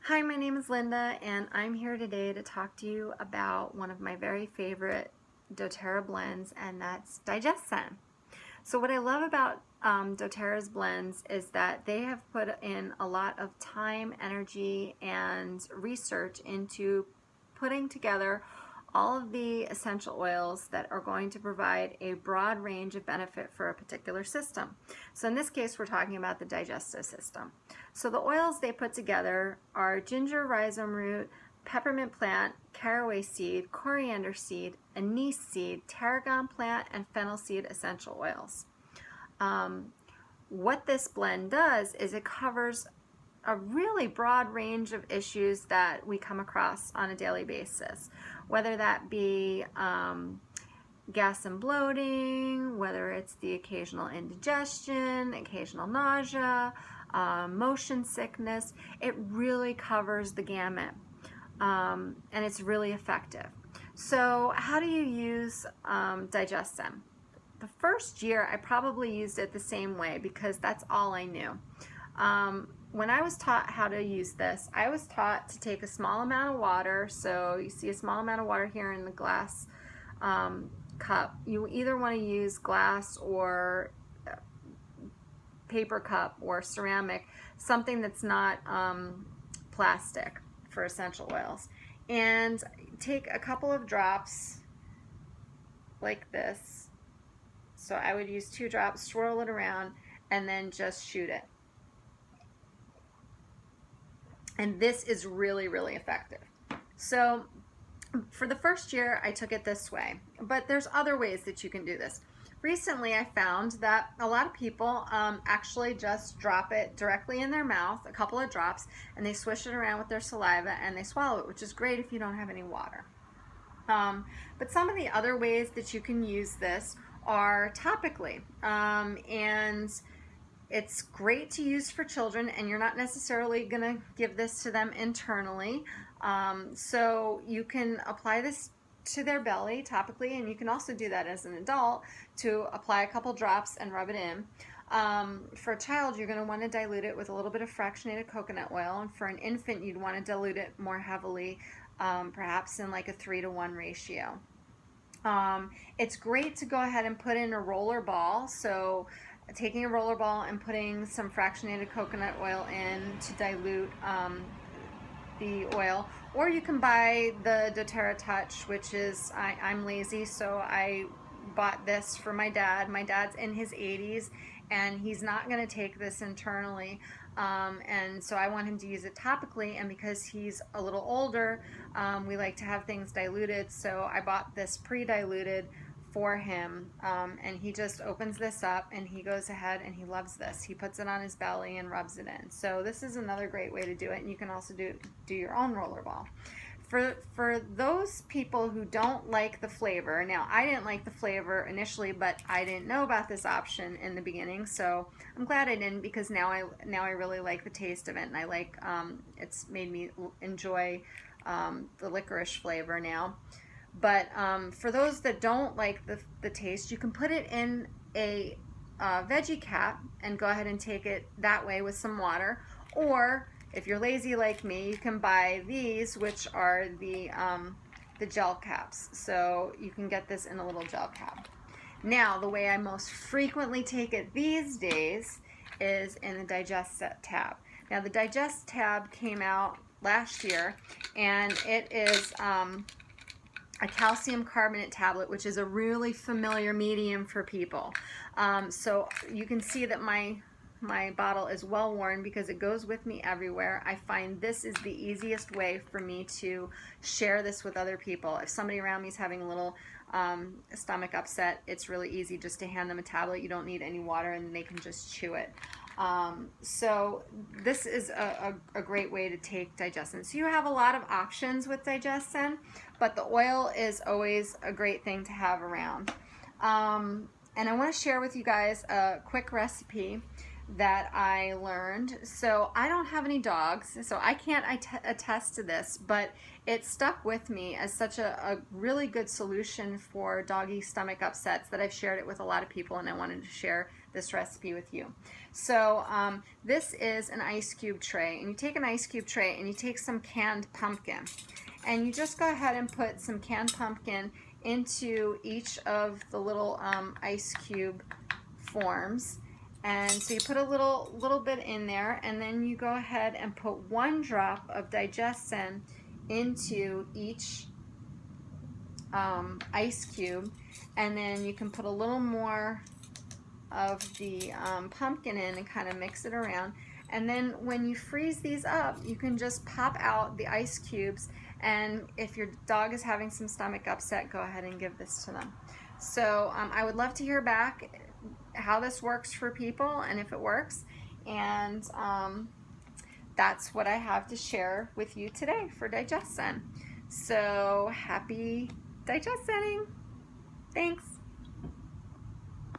Hi, my name is Linda, and I'm here today to talk to you about one of my very favorite doTERRA blends, and that's DigestZen. So what I love about doTERRA's blends is that they have put in a lot of time, energy, and research into putting together all of the essential oils that are going to provide a broad range of benefit for a particular system. So in this case, we're talking about the digestive system. So the oils they put together are ginger rhizome root, peppermint plant, caraway seed, coriander seed, anise seed, tarragon plant, and fennel seed essential oils. What this blend does is it covers a really broad range of issues that we come across on a daily basis, whether that be gas and bloating, whether it's the occasional indigestion, occasional nausea, motion sickness. It really covers the gamut, and it's really effective. So how do you use DigestZen? The first year I probably used it the same way because that's all I knew. When I was taught how to use this, I was taught to take a small amount of water. So you see a small amount of water here in the glass cup. You either want to use glass or paper cup or ceramic, something that's not plastic for essential oils. And take a couple of drops like this. So I would use 2 drops, swirl it around, and then just shoot it. And this is really, really effective. So for the first year, I took it this way, but there's other ways that you can do this. Recently, I found that a lot of people actually just drop it directly in their mouth, a couple of drops, and they swish it around with their saliva and they swallow it, which is great if you don't have any water. But some of the other ways that you can use this are topically, and it's great to use for children, and you're not necessarily going to give this to them internally. So you can apply this to their belly topically, and you can also do that as an adult to apply a couple drops and rub it in. For a child, you're going to want to dilute it with a little bit of fractionated coconut oil, and for an infant, you'd want to dilute it more heavily, perhaps in like a 3-to-1 ratio. It's great to go ahead and put in a roller ball. So taking a roller ball and putting some fractionated coconut oil in to dilute the oil, or you can buy the doTERRA Touch, which is, I'm lazy, so I bought this for my dad. My dad's in his 80s and he's not going to take this internally, and so I want him to use it topically, and because he's a little older, we like to have things diluted, so I bought this pre-diluted for him, and he just opens this up and he goes ahead and he loves this. He puts it on his belly and rubs it in. So this is another great way to do it, and you can also do your own rollerball. For those people who don't like the flavor, now I didn't like the flavor initially, but I didn't know about this option in the beginning, so I'm glad I didn't, because now I really like the taste of it, and I like it's made me enjoy the licorice flavor now. But for those that don't like the taste, you can put it in a veggie cap and go ahead and take it that way with some water. Or if you're lazy like me, you can buy these, which are the gel caps. So you can get this in a little gel cap. Now, the way I most frequently take it these days is in the Digest tab. Now, the Digest tab came out last year, and it is a calcium carbonate tablet, which is a really familiar medium for people. So you can see that my bottle is well worn because it goes with me everywhere. I find this is the easiest way for me to share this with other people. If somebody around me is having a little stomach upset, it's really easy just to hand them a tablet. You don't need any water, and they can just chew it. So this is a great way to take DigestZen. So you have a lot of options with DigestZen, but the oil is always a great thing to have around. And I want to share with you guys a quick recipe that I learned. So I don't have any dogs, so I can't attest to this, but it stuck with me as such a really good solution for doggy stomach upsets that I've shared it with a lot of people, and I wanted to share this recipe with you. So this is an ice cube tray, and you take an ice cube tray and you take some canned pumpkin, and you just go ahead and put some canned pumpkin into each of the little ice cube forms. And so you put a little bit in there, and then you go ahead and put 1 drop of DigestZen into each ice cube, and then you can put a little more of the pumpkin in and kind of mix it around. And then when you freeze these up, you can just pop out the ice cubes, and if your dog is having some stomach upset, go ahead and give this to them. So I would love to hear back how this works for people and if it works. And that's what I have to share with you today for DigestZen. So happy DigestZen-ing. Thanks.